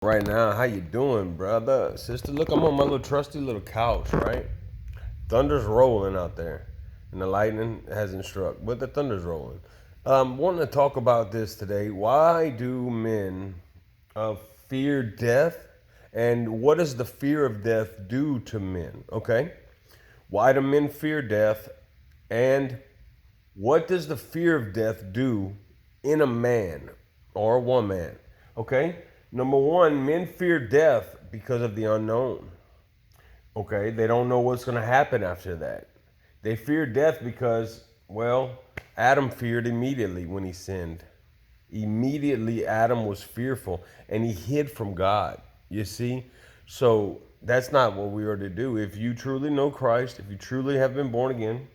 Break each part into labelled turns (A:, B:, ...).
A: Right now, how you doing, brother? Sister, look, I'm on my little trusty little couch, right? Thunder's rolling out there, and the lightning hasn't struck, but the thunder's rolling. Wanting to talk about this today. Why do men fear death, and what does the fear of death do to men? Okay, why do men fear death, and what does the fear of death do in a man or a woman? Okay? Number one, men fear death because of the unknown. Okay? They don't know what's going to happen after that. They fear death because, well, Adam feared immediately when he sinned. Immediately, Adam was fearful and he hid from God. You see? So that's not what we are to do. If you truly know Christ, if you truly have been born again,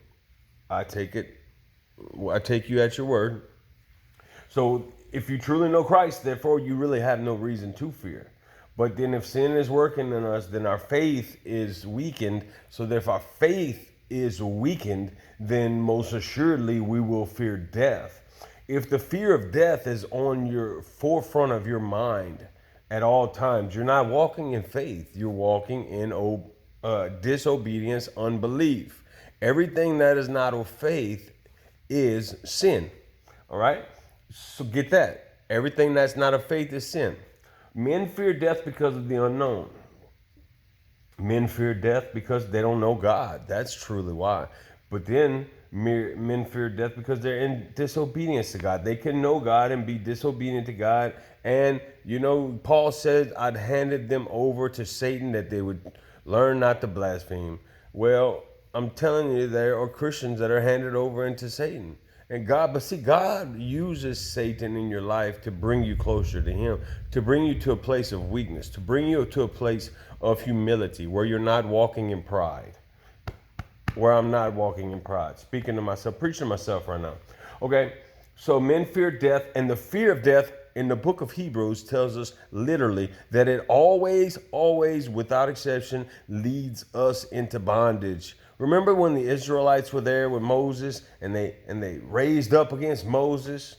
A: I take it I take you at your word. So if you truly know Christ, therefore you really have no reason to fear. But then if sin is working in us, then our faith is weakened. So that if our faith is weakened, then most assuredly we will fear death. If the fear of death is on your forefront of your mind at all times, you're not walking in faith. You're walking in disobedience, unbelief. Everything that is not of faith is sin. All right? So get that. Everything that's not of faith is sin. Men fear death because of the unknown. Men fear death because they don't know God. That's truly why. But then men fear death because they're in disobedience to God. They can know God and be disobedient to God. And, Paul said, I'd handed them over to Satan that they would learn not to blaspheme. Well, I'm telling you, there are Christians that are handed over into Satan. God uses Satan in your life to bring you closer to him, to bring you to a place of weakness, to bring you to a place of humility where you're not walking in pride. Where I'm not walking in pride. Speaking to myself, preaching to myself right now. Okay, so men fear death, and the fear of death in the book of Hebrews tells us literally that it always, without exception, leads us into bondage. Remember when the Israelites were there with Moses and they raised up against Moses?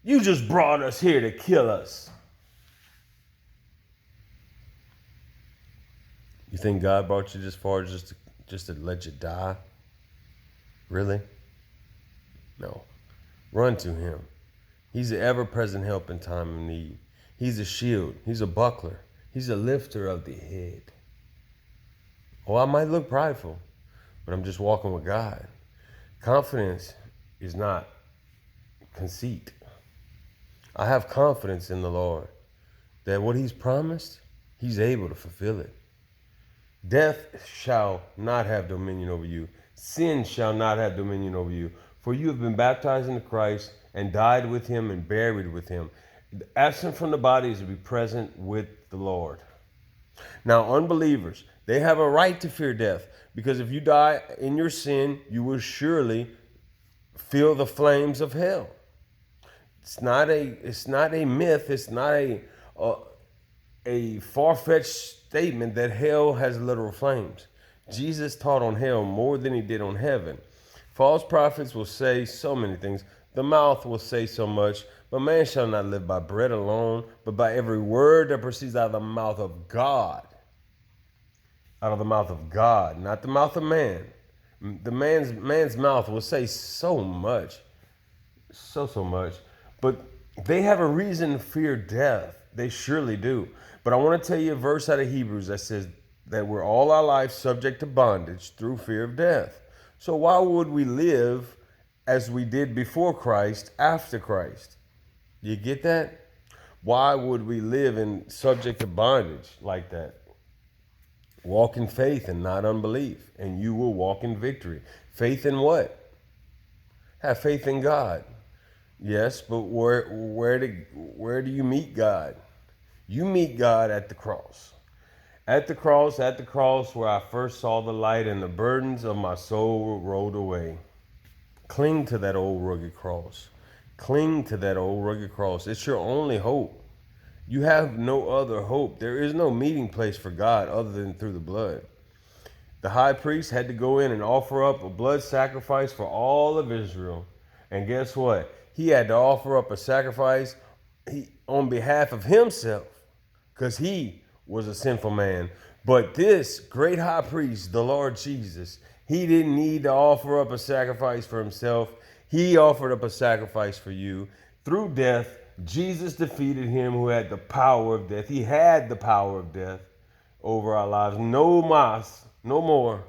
A: You just brought us here to kill us. You think God brought you this far just to let you die? Really? No. Run to him. He's an ever-present help in time of need. He's a shield. He's a buckler. He's a lifter of the head. Oh, I might look prideful, but I'm just walking with God. Confidence is not conceit. I have confidence in the Lord that what he's promised, he's able to fulfill it. Death shall not have dominion over you. Sin shall not have dominion over you. For you have been baptized into Christ and died with him and buried with him. Absent from the body is to be present with the Lord. Now, unbelievers, they have a right to fear death because if you die in your sin, you will surely feel the flames of hell. It's not a myth. It's not a far-fetched statement that hell has literal flames. Jesus taught on hell more than he did on heaven. False prophets will say so many things. The mouth will say so much, but man shall not live by bread alone, but by every word that proceeds out of the mouth of God. Out of the mouth of God, not the mouth of man. The man's mouth will say so much, so much, but they have a reason to fear death. They surely do. But I want to tell you a verse out of Hebrews that says that we're all our life subject to bondage through fear of death. So why would we live as we did before Christ, after Christ? You get that? Why would we live in subject to bondage like that? Walk in faith and not unbelief, and you will walk in victory. Faith in what? Have faith in God. Yes, but where do you meet God? You meet God at the cross. At the cross where I first saw the light and the burdens of my soul rolled away. Cling to that old rugged cross. Cling to that old rugged cross. It's your only hope. You have no other hope. There is no meeting place for God other than through the blood. The high priest had to go in and offer up a blood sacrifice for all of Israel. And guess what? He had to offer up a sacrifice on behalf of himself. because he was a sinful man. But this great high priest, the Lord Jesus, he didn't need to offer up a sacrifice for himself. He offered up a sacrifice for you. Through death, Jesus defeated him who had the power of death. He had the power of death over our lives. No más, no more